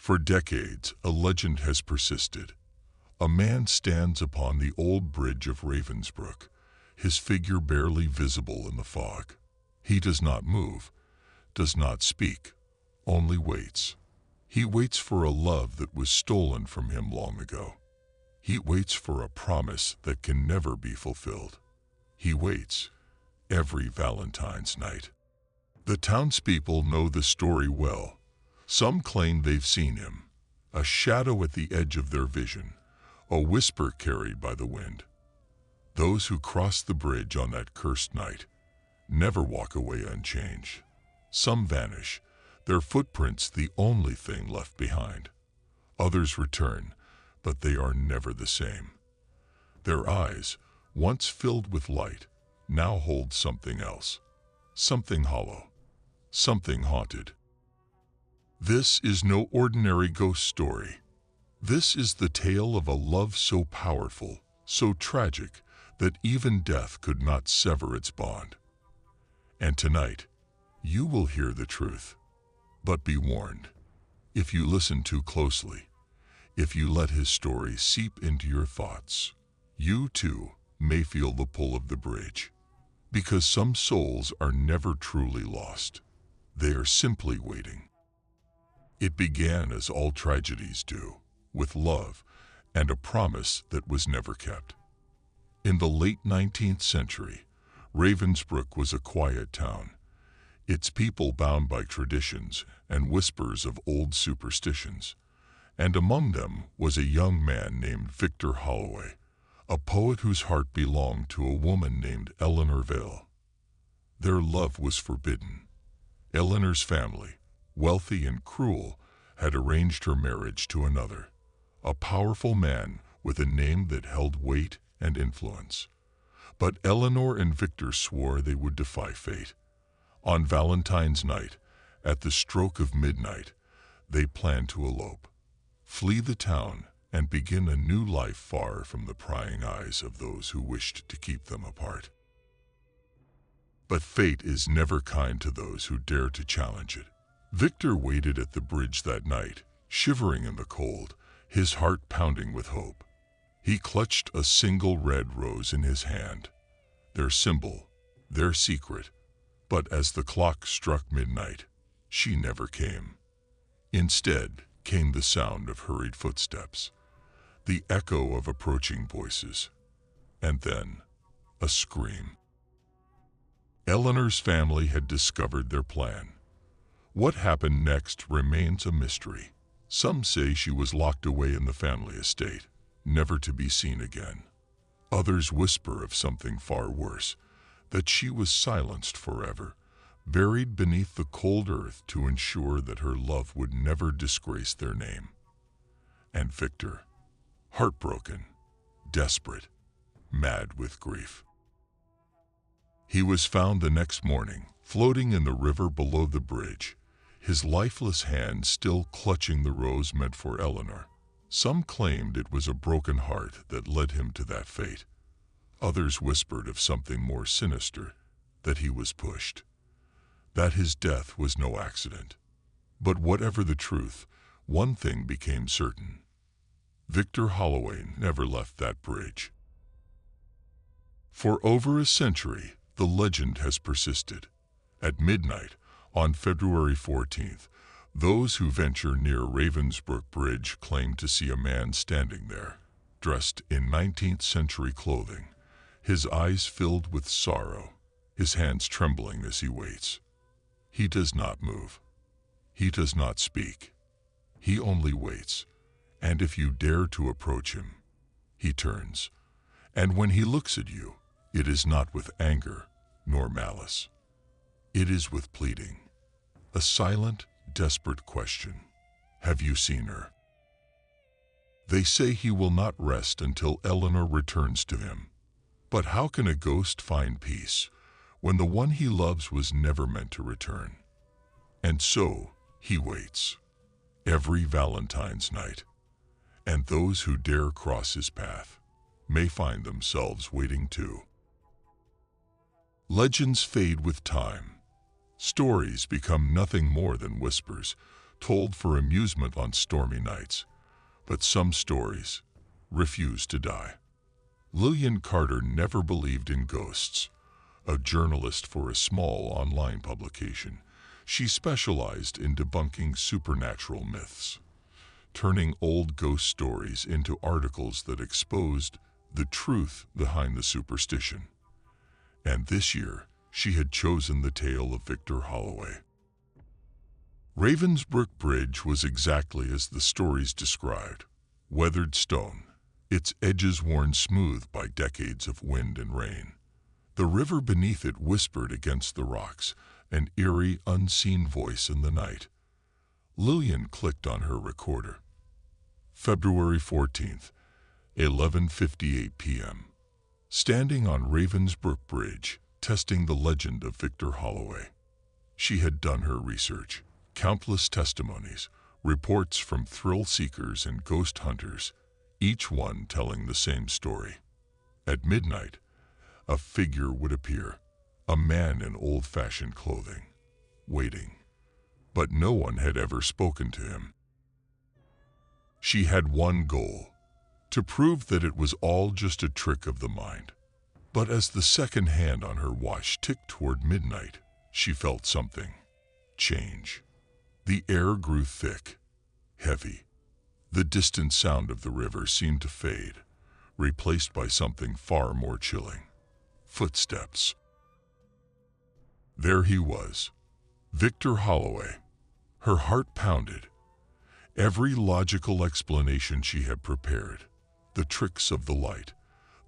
For decades, a legend has persisted. A man stands upon the old bridge of Ravensbrook, his figure barely visible in the fog. He does not move, does not speak, only waits. He waits for a love that was stolen from him long ago. He waits for a promise that can never be fulfilled. He waits every Valentine's night. The townspeople know the story well. Some claim they've seen him, a shadow at the edge of their vision, a whisper carried by the wind. Those who cross the bridge on that cursed night never walk away unchanged. Some vanish, their footprints the only thing left behind. Others return, but they are never the same. Their eyes, once filled with light, now hold something else, something hollow, something haunted. This is no ordinary ghost story. This is the tale of a love so powerful, so tragic, that even death could not sever its bond. And tonight, you will hear the truth. But be warned, if you listen too closely, if you let his story seep into your thoughts, you too may feel the pull of the bridge. Because some souls are never truly lost. They are simply waiting. It began as all tragedies do, with love and a promise that was never kept. In the late 19th century, Ravensbrook was a quiet town, its people bound by traditions and whispers of old superstitions. And among them was a young man named Victor Holloway, a poet whose heart belonged to a woman named Eleanor Vale. Their love was forbidden. Eleanor's family, wealthy and cruel, had arranged her marriage to another, a powerful man with a name that held weight and influence. But Eleanor and Victor swore they would defy fate. On Valentine's night, at the stroke of midnight, they planned to elope, flee the town, and begin a new life far from the prying eyes of those who wished to keep them apart. But fate is never kind to those who dare to challenge it. Victor waited at the bridge that night, shivering in the cold, his heart pounding with hope. He clutched a single red rose in his hand, their symbol, their secret. But as the clock struck midnight, she never came. Instead came the sound of hurried footsteps, the echo of approaching voices, and then a scream. Eleanor's family had discovered their plan. What happened next remains a mystery. Some say she was locked away in the family estate, never to be seen again. Others whisper of something far worse, that she was silenced forever, buried beneath the cold earth to ensure that her love would never disgrace their name. And Victor, heartbroken, desperate, mad with grief. He was found the next morning, floating in the river below the bridge, his lifeless hand still clutching the rose meant for Eleanor. Some claimed it was a broken heart that led him to that fate. Others whispered of something more sinister, that he was pushed, that his death was no accident. But whatever the truth, one thing became certain. Victor Holloway never left that bridge. For over a century, the legend has persisted. At midnight, on February 14th, those who venture near Ravensbrook Bridge claim to see a man standing there, dressed in 19th century clothing, his eyes filled with sorrow, his hands trembling as he waits. He does not move. He does not speak. He only waits, and if you dare to approach him, he turns. And when he looks at you, it is not with anger nor malice. It is with pleading, a silent, desperate question. Have you seen her? They say he will not rest until Eleanor returns to him. But how can a ghost find peace when the one he loves was never meant to return? And so he waits, every Valentine's night. And those who dare cross his path may find themselves waiting too. Legends fade with time. Stories become nothing more than whispers, told for amusement on stormy nights, but some stories refuse to die. Lillian Carter never believed in ghosts. A journalist for a small online publication, she specialized in debunking supernatural myths, turning old ghost stories into articles that exposed the truth behind the superstition. And this year, she had chosen the tale of Victor Holloway. Ravensbrook Bridge was exactly as the stories described: weathered stone, its edges worn smooth by decades of wind and rain. The river beneath it whispered against the rocks, an eerie, unseen voice in the night. Lillian clicked on her recorder. February 14th, 11:58 p.m. Standing on Ravensbrook Bridge, testing the legend of Victor Holloway. She had done her research. Countless testimonies, reports from thrill seekers and ghost hunters, each one telling the same story. At midnight, a figure would appear, a man in old-fashioned clothing, waiting. But no one had ever spoken to him. She had one goal: to prove that it was all just a trick of the mind. But as the second hand on her watch ticked toward midnight, she felt something change. The air grew thick, heavy. The distant sound of the river seemed to fade, replaced by something far more chilling: footsteps. There he was, Victor Holloway. Her heart pounded. Every logical explanation she had prepared, the tricks of the light,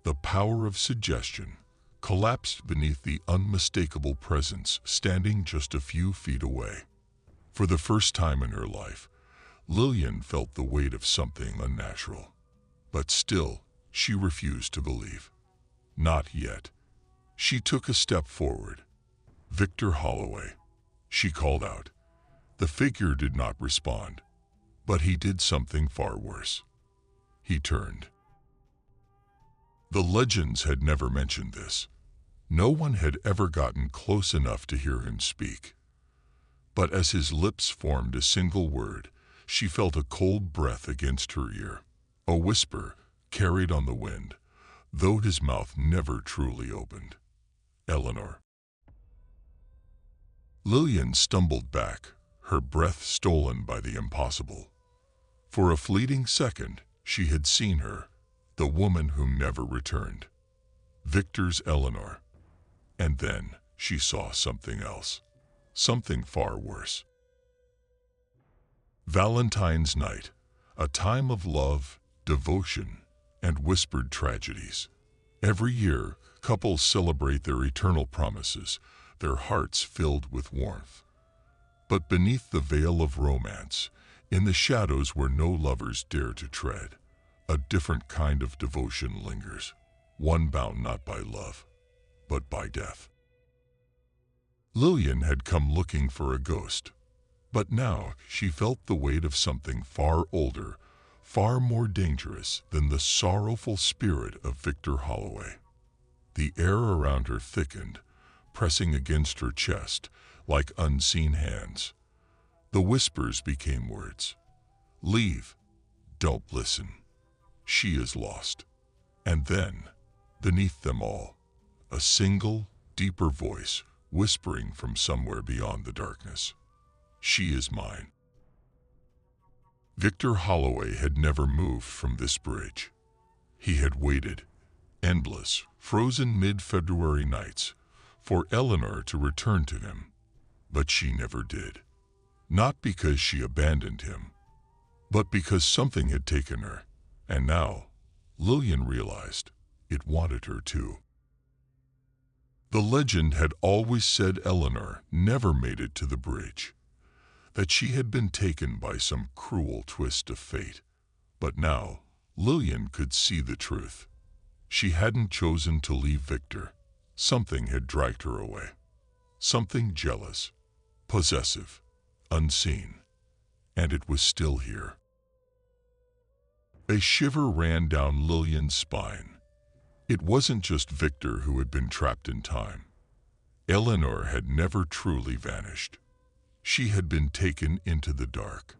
the power of suggestion, collapsed beneath the unmistakable presence standing just a few feet away. For the first time in her life, Lillian felt the weight of something unnatural. But still, she refused to believe. Not yet. She took a step forward. "Victor Holloway," she called out. The figure did not respond, but he did something far worse. He turned. The legends had never mentioned this. No one had ever gotten close enough to hear him speak. But as his lips formed a single word, she felt a cold breath against her ear, a whisper carried on the wind, though his mouth never truly opened. "Eleanor." Lillian stumbled back, her breath stolen by the impossible. For a fleeting second, she had seen her, the woman who never returned. Victor's Eleanor. And then she saw something else, something far worse. Valentine's night, a time of love, devotion, and whispered tragedies. Every year, couples celebrate their eternal promises, their hearts filled with warmth. But beneath the veil of romance, in the shadows where no lovers dare to tread, a different kind of devotion lingers, one bound not by love, but by death. Lillian had come looking for a ghost, but now she felt the weight of something far older, far more dangerous than the sorrowful spirit of Victor Holloway. The air around her thickened, pressing against her chest like unseen hands. The whispers became words. "Leave. Don't listen. She is lost." And then, beneath them all, a single, deeper voice whispering from somewhere beyond the darkness. "She is mine." Victor Holloway had never moved from this bridge. He had waited, endless, frozen mid-February nights, for Eleanor to return to him. But she never did. Not because she abandoned him, but because something had taken her, and now, Lillian realized, it wanted her too. The legend had always said Eleanor never made it to the bridge, that she had been taken by some cruel twist of fate. But now, Lillian could see the truth. She hadn't chosen to leave Victor. Something had dragged her away. Something jealous, possessive, unseen. And it was still here. A shiver ran down Lillian's spine. It wasn't just Victor who had been trapped in time. Eleanor had never truly vanished. She had been taken into the dark,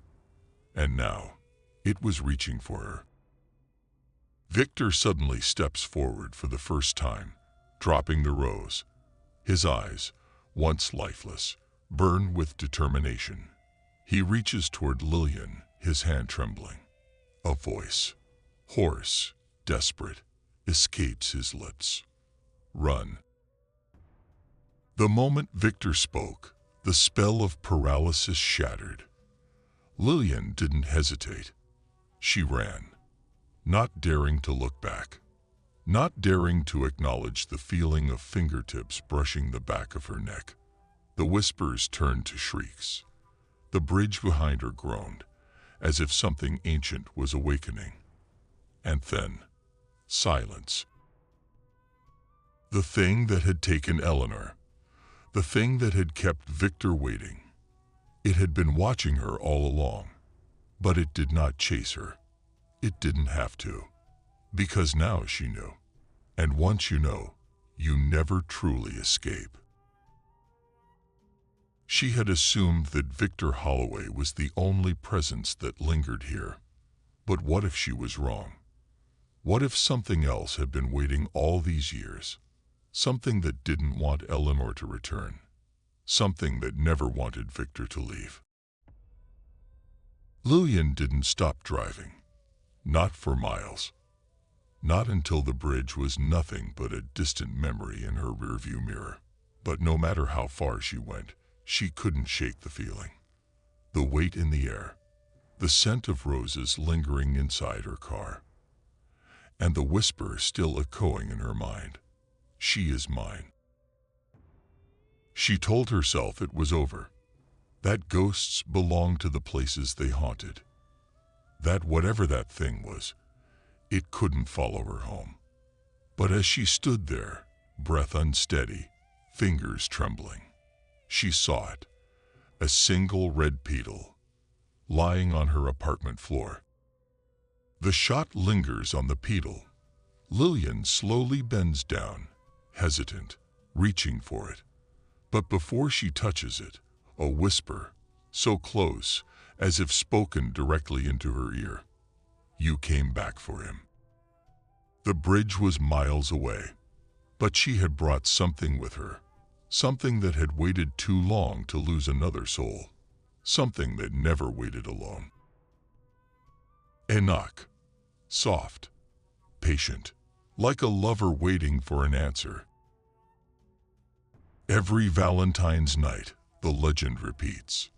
and now it was reaching for her. Victor suddenly steps forward for the first time, dropping the rose. His eyes, once lifeless, burn with determination. He reaches toward Lillian, his hand trembling. A voice, hoarse, desperate, escapes his lips. "Run." The moment Victor spoke, the spell of paralysis shattered. Lillian didn't hesitate. She ran, not daring to look back, not daring to acknowledge the feeling of fingertips brushing the back of her neck. The whispers turned to shrieks. The bridge behind her groaned, as if something ancient was awakening. And then, silence. The thing that had taken Eleanor, the thing that had kept Victor waiting, it had been watching her all along, but it did not chase her. It didn't have to, because now she knew. And once you know, you never truly escape. She had assumed that Victor Holloway was the only presence that lingered here. But what if she was wrong? What if something else had been waiting all these years? Something that didn't want Eleanor to return. Something that never wanted Victor to leave. Lillian didn't stop driving. Not for miles. Not until the bridge was nothing but a distant memory in her rearview mirror. But no matter how far she went, she couldn't shake the feeling. The weight in the air, the scent of roses lingering inside her car, and the whisper still echoing in her mind. She is mine. She told herself it was over, that ghosts belonged to the places they haunted, that whatever that thing was, it couldn't follow her home. But as she stood there, breath unsteady, fingers trembling, she saw it, a single red petal, lying on her apartment floor. The shot lingers on the petal. Lillian slowly bends down, hesitant, reaching for it. But before she touches it, a whisper, so close, as if spoken directly into her ear. "You came back for him." The bridge was miles away, but she had brought something with her. Something that had waited too long to lose another soul. Something that never waited alone. A knock. Soft. Patient. Like a lover waiting for an answer. Every Valentine's night, the legend repeats.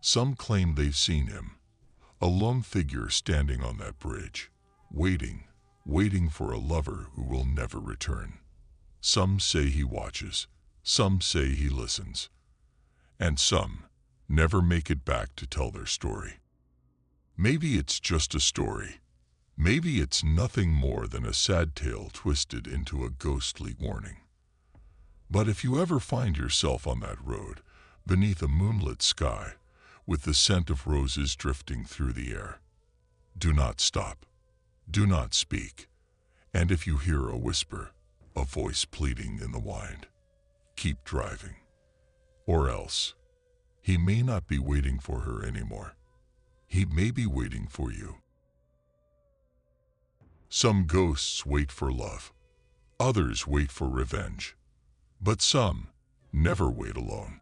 Some claim they've seen him. A lone figure standing on that bridge. Waiting for a lover who will never return. Some say he watches. Some say he listens, and some never make it back to tell their story. Maybe it's just a story. Maybe it's nothing more than a sad tale twisted into a ghostly warning. But if you ever find yourself on that road, beneath a moonlit sky, with the scent of roses drifting through the air, do not stop. Do not speak. And if you hear a whisper, a voice pleading in the wind, keep driving. Or else, he may not be waiting for her anymore. He may be waiting for you. Some ghosts wait for love. Others wait for revenge. But some never wait alone.